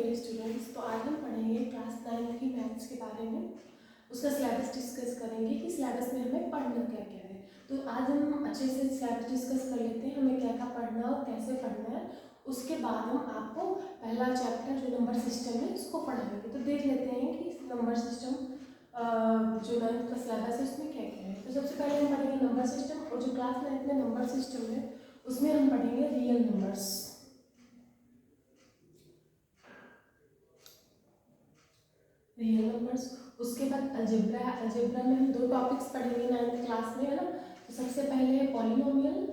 Dear students. तो आज हम पढ़ेंगे क्लास 9 की मैथ्स के बारे में। उसका सिलेबस डिस्कस करेंगे कि सिलेबस में हमें पढ़ना क्या क्या है। तो आज हम अच्छे से सिलेबस डिस्कस कर लेते हैं, हमें क्या क्या पढ़ना है और कैसे पढ़ना है। उसके बाद हम आपको पहला चैप्टर जो नंबर सिस्टम है उसको पढ़ाएंगे। तो देख लेते हैं कि नंबर सिस्टम जो 9th का सिलेबस है उसमें क्या क्या है। तो सबसे पहले हम पढ़ेंगे नंबर सिस्टम, और जो क्लास 9 में नंबर सिस्टम है उसमें हम पढ़ेंगे रियल नंबर्स। रियल नंबर्स, उसके बाद अलजेब्रा। अलजेब्रा में हम 2 टॉपिक्स पढ़ेंगे 9th क्लास में, है ना। तो सबसे पहले है पॉलिनोमियल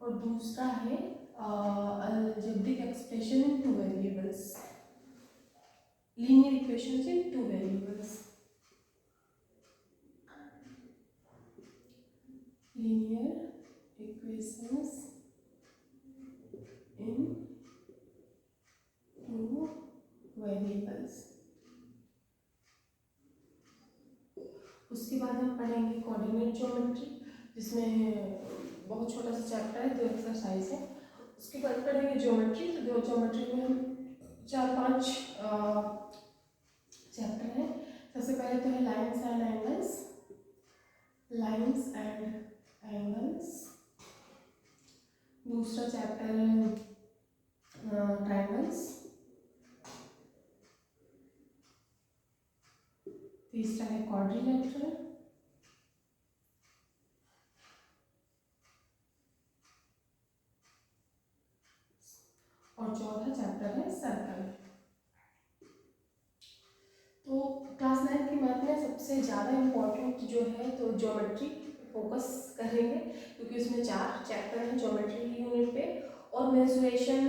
और दूसरा है algebraic expression in 2 variables, linear equations in 2 variables. Linear equations in 2 variables. उसके बाद हम पढ़ेंगे कोऑर्डिनेट ज्योमेट्री, जिसमें बहुत छोटा सा चैप्टर है, 2 एक्सरसाइज है। उसके बाद पढ़ेंगे ज्योमेट्री। तो दो ज्योमेट्री में हम 4-5 चैप्टर हैं। सबसे पहले तो है lines and angles, lines and angles. दूसरा चैप्टर है ट्रायंगल्स। तीसरा है क्वाड्रिलेटरल। और चौथा चैप्टर है सर्कल। तो क्लास 9 की मैथ में सबसे ज़्यादा इम्पोर्टेंट जो है तो ज्योमेट्री फोकस करेंगे, क्योंकि उसमें 4 चैप्टर हैं ज्योमेट्री की यूनिट पे। और मेंसुरेशन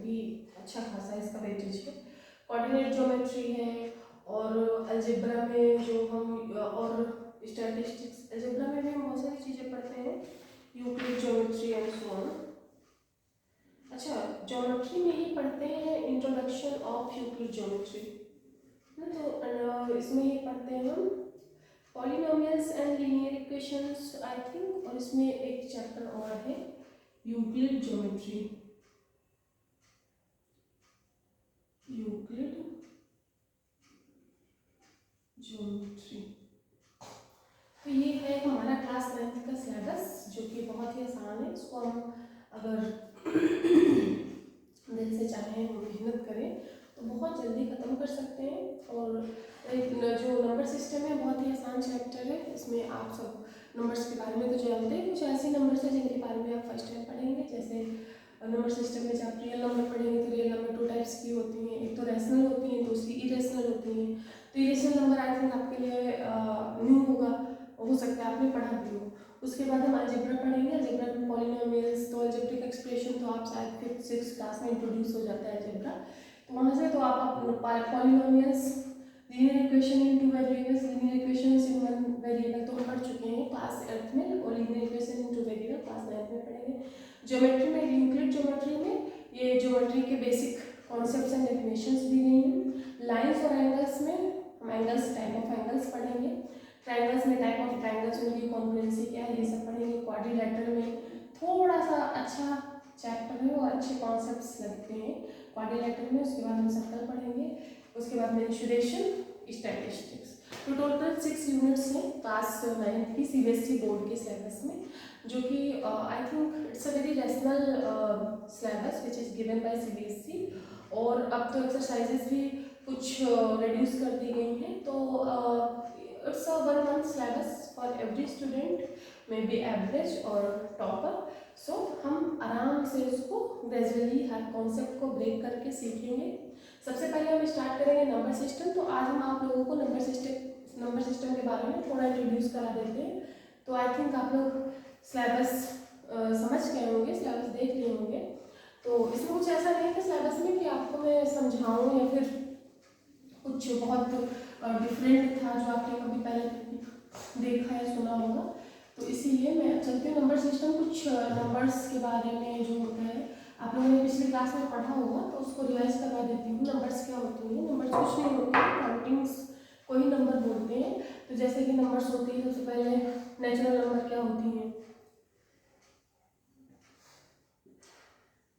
भी अच्छा खासा इसका वेटेज है। कोऑर्डिनेट ज्योमेट्री है, और अलजेब्रा में जो हम और स्टैटिस्टिक्स, अलजेब्रा में भी हम बहुत सारी चीज़ें पढ़ते हैं, Euclid geometry and so on. अच्छा, ज्योमेट्री में ही पढ़ते हैं इंट्रोडक्शन ऑफ यूक्लिड ज्योमेट्री, तो इसमें ये पढ़ते हैं हम polynomials and linear equations I think, और इसमें एक चैप्टर और है यूक्लिड ज्योमेट्री। Euclid geometry. तो ये है हमारा क्लास 9 का सिलेबस, जो कि बहुत ही आसान है। इसको हम अगर दिल से चाहें, मेहनत करें तो बहुत जल्दी ख़त्म कर सकते हैं। और एक जो नंबर सिस्टम है बहुत ही आसान चैप्टर है। इसमें आप सब नंबर्स के बारे में तो जानते हैं, कुछ ऐसे नंबर्स हैं जिनके बारे में आप फर्स्ट टाइम पढ़ेंगे। जैसे नंबर सिस्टम में जब आप रियल नंबर पढ़ेंगे तो रियल नंबर 2 टाइप्स की होती हैं, एक तो रैशनल होती हैं, दूसरी इरेशनल होती हैं। तो इरेशनल नंबर आई थिंक आपके लिए न्यू होगा, हो सकता है आपने पढ़ा भी हो। उसके बाद हम अलजेब्रा पढ़ेंगे। अलजेब्रा में पॉलिनोमियल्स, तो अलजेब्रिक एक्सप्रेशन तो आप शायद 5th-6th क्लास में इंट्रोड्यूस हो जाता है अलजेब्रा। तो वहाँ से तो आप polynomials, linear equation in 2 variables, linear equations in 1 variable तो हम पढ़ चुके हैं क्लास 8th में, और linear equation in 2 variable class 9th में पढ़ेंगे। ज्योमेट्री में, यूक्लिड ज्योमेट्री में ये ज्योमेट्री के बेसिक कॉन्सेप्ट्स एंड डेफिनेशंस दी गई हैं। लाइन्स और एंगल्स में हम एंगल्स, टाइप ऑफ एंगल्स पढ़ेंगे। ट्रायंगल्स में टाइप ऑफ ट्रायंगल्स, उनकी कॉन्ग्रुएंसी क्या है, ये सब पढ़ेंगे। क्वाड्रिलेटरल में थोड़ा सा अच्छा चैप्टर है और अच्छे कॉन्सेप्ट्स लगते हैं क्वाड्रिलेटरल में। उसके बाद हम सर्कल पढ़ेंगे। उसके बाद मेंसुरेशन, स्टैटिस्टिक्स। तो टोटल 6 यूनिट्स हैं क्लास 9 की सीबीएसई बोर्ड के सिलेबस में, जो कि I think it's a very rational syllabus which is given by CBSE. और अब तो एक्सरसाइजेस भी कुछ रिड्यूस कर दी गई हैं। तो it's a 1 month syllabus for every student, may be average और टॉपर। सो हम आराम से उसको ग्रेजुअली हर कॉन्सेप्ट को ब्रेक करके सीखेंगे। सबसे पहले हम स्टार्ट करेंगे नंबर सिस्टम। तो आज हम आप लोगों को नंबर सिस्टम के बारे में थोड़ा इंट्रोड्यूस करा देते हैं। तो आई थिंक आप लोग सिलेबस समझ गए होंगे, सिलेबस देख लिए होंगे। तो इसमें कुछ ऐसा नहीं है सिलेबस में कि आपको मैं समझाऊँ या फिर कुछ बहुत डिफरेंट था जो आपने कभी पहले देखा या सुना होगा। तो इसीलिए मैं चलती हूँ नंबर सिस्टम। कुछ नंबर्स के बारे में जो होता है आप लोगों ने पिछली क्लास में पढ़ा होगा, तो उसको रिवाइज करवा देती हूँ। नंबर्स क्या होती हैं? नंबर्स कुछ नहीं होते हैं, काउंटिंग्स को ही नंबर बोलते हैं। तो जैसे कि नंबर्स होती है, सबसे पहले नेचुरल नंबर क्या होती हैं?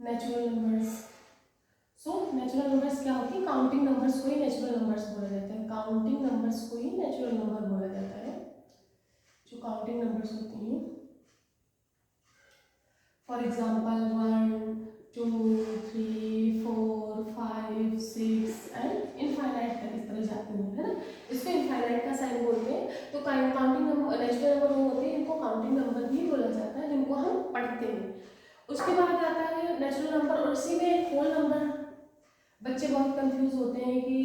Natural numbers. So natural numbers क्या होती है, काउंटिंग नंबर्स को ही नेचुरल नंबर्स बोला जाता है, काउंटिंग नंबर्स को ही नेचुरल नंबर बोला जाता है। जो काउंटिंग नंबर्स होती हैं, फॉर एग्जाम्पल 1 2 3 4 5 6 एंड इनफाइनाइट तक इस तरह जाती हैं, है ना। इसको इनफाइनाइट का साइन बोलते हैं। तो काउंटिंग नंबर, नेचुरल नंबर वो होते हैं इनको काउंटिंग नंबर भी बोला जाता है, जिनको हम पढ़ते हैं। उसके बाद आता है नेचुरल नंबर, और इसी में होल नंबर। बच्चे बहुत कंफ्यूज होते हैं कि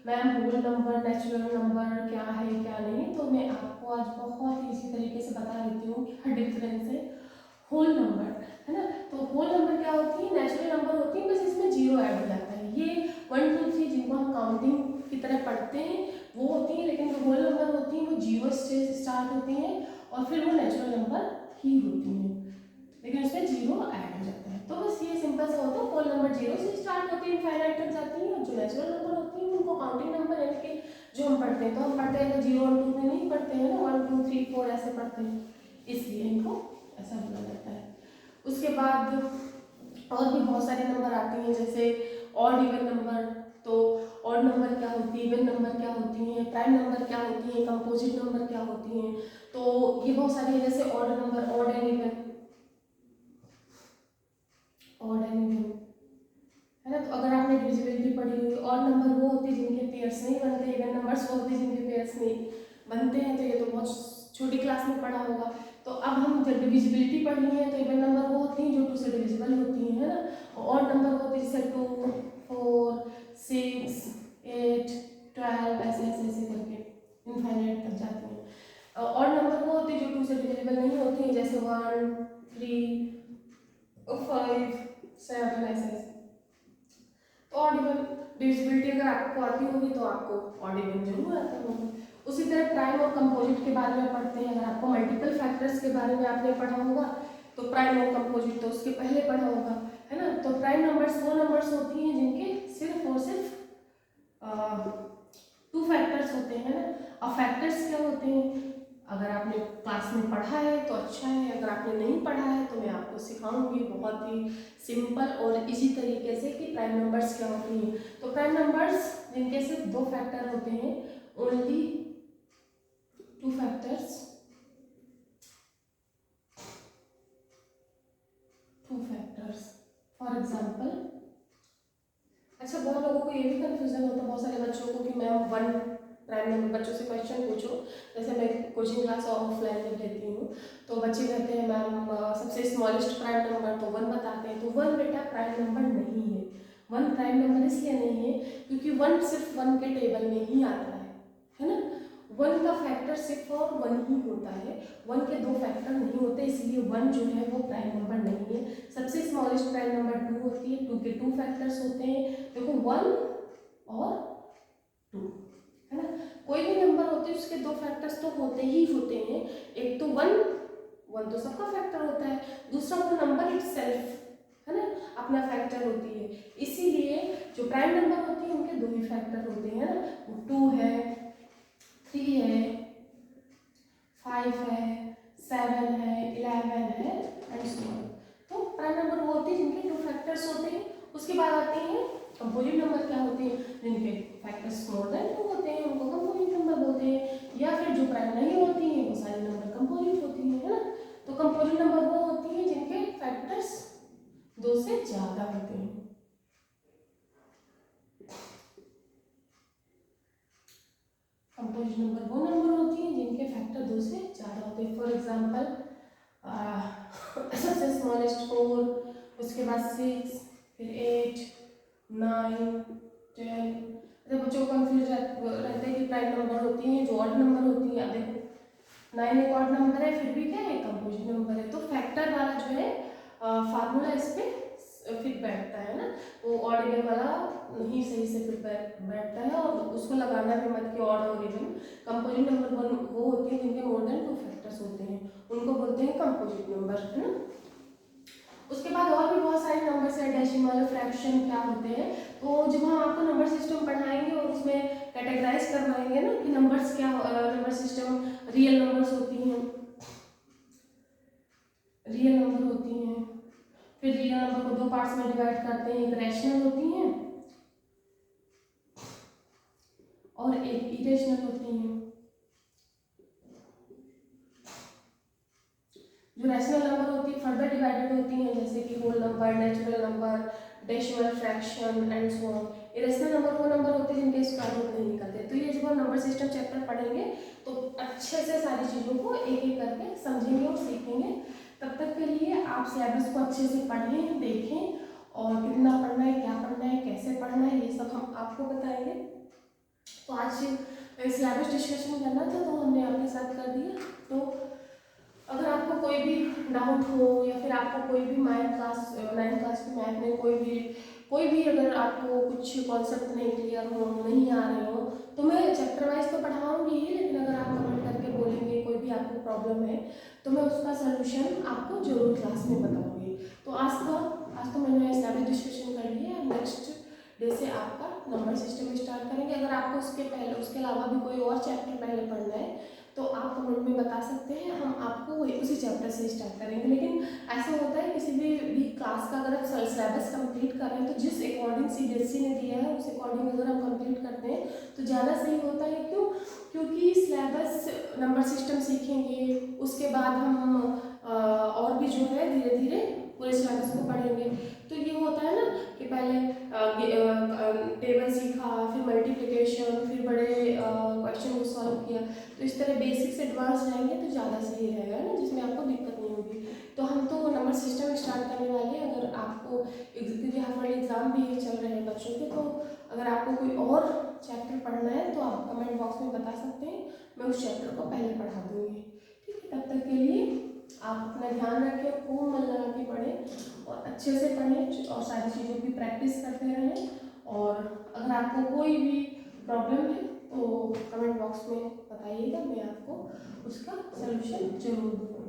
ma'am whole number natural number क्या है क्या नहीं। तो मैं आपको आज बहुत इजी तरीके से बता देती हूँ क्या डिफरेंस है होल नंबर, है ना। तो होल नंबर क्या होती है, नेचुरल नंबर होती है, बस इसमें जीरो ऐड हो जाता है। ये 1 2 3 जिनको हम काउंटिंग की तरह पढ़ते हैं वो होती है, लेकिन जो होल नंबर होती हैं वो जीरो से स्टार्ट होती हैं और फिर वो नेचुरल नंबर ही होती हैं, लेकिन उसमें जीरो ऐड हो जाता है। तो बस ये सिंपल सा होता है, होल नंबर जीरो से स्टार्ट होती है, इनफाइनाइट तक जाती है, और जो नेचुरल नंबर होती है उनको काउंटिंग नंबर यानी कि जो हम पढ़ते हैं, तो हम पढ़ते हैं तो 0 1 2 में नहीं पढ़ते हैं ना, 1 2 3 4 ऐसे पढ़ते हैं, इसलिए इनको ऐसा बोला जाता है। उसके बाद और भी बहुत सारे नंबर आती हैं, जैसे ऑड इवन नंबर। तो ऑड नंबर क्या होती है, इवन नंबर क्या होती हैं, प्राइम नंबर क्या होती हैं, कंपोजिट नंबर क्या होती हैं। तो ये बहुत सारी है, जैसे odd number, odd and even, odd and even, है ना। तो अगर आपने डिविजिबिलिटी पढ़ी हुई, ऑड नंबर वो होते हैं जिनके पेयर्स नहीं बनते, इवन नंबर्स वो होते हैं जिनके पेयर्स नहीं बनते हैं। तो ये तो बहुत छोटी क्लास में पढ़ा होगा। तो अब हम जब डिविजिबिलिटी पढ़नी है तो इवन नंबर वो होती हैं जो 2 से डिविजिबल होती हैं, है ना। और ऑड नंबर होते हैं जैसे 2 4 6 8 12 ऐसे ऐसे ऐसे करके इनफाइनाइट तक जाती हैं। ऑड नंबर वो होते हैं जो 2 से डिविजिबल नहीं होती हैं, जैसे 1 3 5 7 ऐसे ऐसे। तो ऑड इवन डिविजिबिलिटी अगर आपको आती होगी तो आपको ऑड इवन जरूर आता होगा। उसी तरह प्राइम और कंपोजिट के बारे में पढ़ते हैं। अगर आपको मल्टीपल फैक्टर्स के बारे में आपने पढ़ा होगा तो प्राइम और कंपोजिट तो उसके पहले पढ़ा होगा, है ना। तो प्राइम नंबर्स वो नंबर्स होती हैं जिनके सिर्फ और सिर्फ 2 फैक्टर्स होते हैं ना। अब फैक्टर्स क्या होते हैं, अगर आपने क्लास में पढ़ा है तो अच्छा है, अगर आपने नहीं पढ़ा है तो मैं आपको सिखाऊंगी बहुत ही सिंपल और इजी तरीके से कि प्राइम नंबर्स क्या होती हैं। तो प्राइम नंबर्स जिनके सिर्फ 2 फैक्टर होते हैं, only 2 factors, 2 factors. For example, अच्छा बहुत लोगों को ये भी कंफ्यूजन होता है, बहुत सारे बच्चों को, कि मैम 1 प्राइम नंबर, बच्चों से क्वेश्चन पूछो, जैसे मैं कोचिंग क्लास ऑफलाइन जब लेती हूँ तो बच्चे कहते हैं मैम सबसे स्मॉलेस्ट प्राइम नंबर तो 1 बताते हैं। तो 1 बेटा प्राइम नंबर नहीं है। 1 प्राइम नंबर इसलिए नहीं है क्योंकि 1 सिर्फ 1 के टेबल में ही आता है ना। 1 का फैक्टर सिर्फ और 1 ही होता है, 1 के 2 फैक्टर नहीं होते, इसलिए 1 जो है वो प्राइम नंबर नहीं है। सबसे स्मॉलेस्ट प्राइम नंबर 2 होती है, 2 के 2 फैक्टर्स होते हैं, देखो 1 और 2, है ना। कोई भी नंबर होते हैं उसके 2 फैक्टर्स तो होते ही होते हैं। एक तो 1 तो सबका फैक्टर होता है, दूसरा वो नंबर इटसेल्फ, है ना, अपना फैक्टर होती है। इसीलिए जो प्राइम नंबर होती है उनके 2 ही फैक्टर होते हैं ना, 2 है, 3 है, 5 है, 7 है, 11 है एंड सो ऑन। तो प्राइम नंबर वो होते हैं जिनके 2 फैक्टर्स होते हैं। उसके बाद आते हैं कंपोजिट नंबर, क्या होते हैं, जिनके फैक्टर्स मोर देन 2 होते हैं, उनको कंपोजिट नंबर बोलते हैं। या फिर जो प्राइम नहीं होती हैं वो सारी नंबर कंपोजिट होती हैं, है ना। तो कंपोजिट नंबर वो होती हैं जिनके फैक्टर्स 2 से ज़्यादा होते हैं। कंपोजिट नंबर वो नंबर होती हैं जिनके फैक्टर 2 से ज़्यादा होते हैं। फॉर एग्जाम्पल सबसे स्मॉलेस्ट 4, उसके बाद 6, फिर 8 9 10। तो बच्चों को कंफ्यूज रहते हैं कि प्राइम नंबर होती हैं जो ऑड नंबर होती हैं। अब देखो 9 एक ऑड नंबर है, फिर भी क्या है, कंपोजिट नंबर है। तो फैक्टर वाला जो है फार्मूला इस पे फिट बैठता है ना, वो ऑड इवन वाला नहीं सही से फिट बैठता है, और उसको लगाना भी मत कि ऑड और इवन। कंपोजिट नंबर वो होते हैं जिनके मोर देन 2 फैक्टर्स होते हैं, उनको बोलते हैं कंपोजिट नंबर, है ना। उसके बाद और भी बहुत सारे नंबर्स हैं, डेसिमल, फ्रैक्शन क्या होते हैं। तो जब हम आपको नंबर सिस्टम पढ़ाएंगे और उसमें कैटेगराइज करवाएंगे ना कि नंबर्स क्या, नंबर सिस्टम, रियल नंबर्स होती हैं, रियल नंबर होती हैं, फिर रियल नंबर को दो पार्ट्स में डिवाइड करते हैं, एक रैशनल होती हैं और एक इरेशनल होती हैं। जो रैशनल नंबर होती है फर्दर डिवाइडेड होती हैं, जैसे कि whole number, natural number, decimal fraction and so on. Irrational number वो नंबर होते हैं जिनके स्क्वायर रूट नहीं निकलते। तो ये जब हम नंबर सिस्टम चैप्टर पढ़ेंगे तो अच्छे से सारी चीज़ों को एक एक करके समझेंगे और सीखेंगे। तब तक के लिए आप सिलेबस को अच्छे से पढ़ें, देखें और कितना पढ़ना है, क्या पढ़ना है, कैसे पढ़ना है, ये सब हम आपको बताएंगे। तो आज सिलेबस डिस्कशन करना था तो हमने आपके साथ कर दिया। तो अगर आपको कोई भी डाउट हो या फिर आपको कोई भी नाइन्थ क्लास की मैथ में कोई भी अगर आपको कुछ कॉन्सेप्ट नहीं क्लियर हो, नहीं आ रहे हो, तो मैं चैप्टर वाइज तो पढ़ाऊंगी ही, लेकिन अगर आप कमेंट करके बोलेंगे कोई भी आपको प्रॉब्लम है तो मैं उसका सलूशन आपको जरूर क्लास में बताऊंगी। तो आज तो मैंने सिलेबस डिस्कशन कर लिया है। नेक्स्ट डे से आपका नंबर सिस्टम स्टार्ट करेंगे। अगर आपको उसके अलावा भी कोई और चैप्टर पहले पढ़ना है तो आप कमेंट में बता सकते हैं, हम आपको उसी चैप्टर से स्टार्ट करेंगे। लेकिन ऐसा होता है किसी भी क्लास का अगर आप सिलेबस कंप्लीट कर रहे हैं तो जिस अकॉर्डिंग सीबीएसई ने दिया है उस अकॉर्डिंग अगर हम कंप्लीट करते हैं तो ज़्यादा सही होता है। क्यों? क्योंकि सिलेबस नंबर सिस्टम सीखेंगे, उसके बाद हम और भी जो है धीरे धीरे पूरे सिलेबस को पढ़ेंगे। तो ये होता है ना कि पहले टेबल सीखा, फिर मल्टीप्लिकेशन, फिर बड़े क्वेश्चन को सॉल्व किया। तो इस तरह बेसिक से एडवांस जाएंगे तो ज़्यादा सही रहेगा ना, जिसमें आपको दिक्कत नहीं होगी। तो हम तो नंबर सिस्टम स्टार्ट करने वाले हैं। अगर आपको क्योंकि हाफ ईयरली एग्जाम भी चल रहे हैं बच्चों के, तो अगर आपको कोई और चैप्टर पढ़ना है तो आप कमेंट बॉक्स में बता सकते हैं, मैं उस चैप्टर को पहले पढ़ा दूँगी। ठीक है, तब तक के लिए आप अपना ध्यान रखें, खूब मन लगा के पढ़ें और अच्छे से पढ़ें और सारी चीज़ों की प्रैक्टिस करते रहें। और अगर आपको कोई भी प्रॉब्लम है तो कमेंट बॉक्स में बताइएगा, मैं आपको उसका सलूशन जरूर दूँगी।